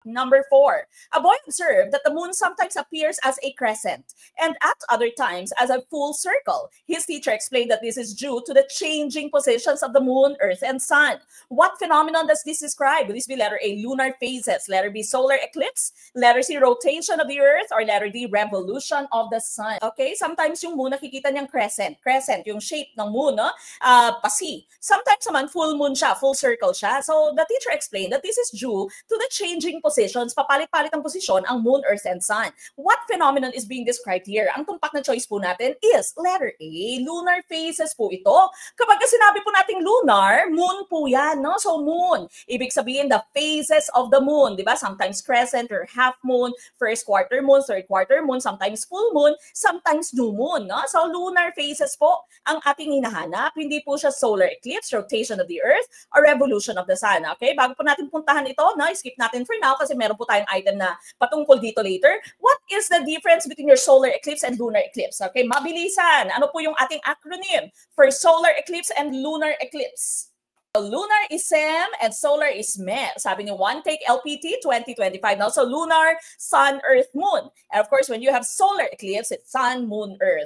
Number 4, a boy observed that the moon sometimes appears as a crescent and at other times as a full circle. His teacher explained that this is due to the changing positions of the moon, earth, and sun. What phenomenon does this describe? Will this be letter A, lunar phases, letter B, solar eclipse, letter C, rotation of the earth, or letter D, revolution of the sun? Okay, sometimes yung moon nakikita niyang crescent. Crescent, yung shape ng moon, no? Pasi. Sometimes naman full moon siya, full circle siya. So the teacher explained that this is due to the changing positions, papalit-palit ang posisyon ang moon, earth, and sun. What phenomenon is being described here? Ang tumpak na choice po natin is letter A, lunar phases po ito. Kapag sinabi po nating lunar, moon po yan, no? So moon, ibig sabihin the phases of the moon, di ba? Sometimes crescent or half moon, first quarter moon, third quarter moon, sometimes full moon, sometimes new moon, no? So lunar phases po ang ating hinahanap, hindi po siya solar eclipse, rotation of the earth, or revolution of the sun, okay? Bago po natin puntahan ito, no? Skip natin for now kasi meron po tayong item na patungkol dito later. What is the difference between your solar eclipse and lunar eclipse? Okay, mabilisan. Ano po yung ating acronym for solar eclipse and lunar eclipse? So, lunar is SEM and solar is MER. Sabi niyo, one take LPT 2025 now. So lunar, sun, earth, moon. And of course, when you have solar eclipse, it's sun, moon, earth.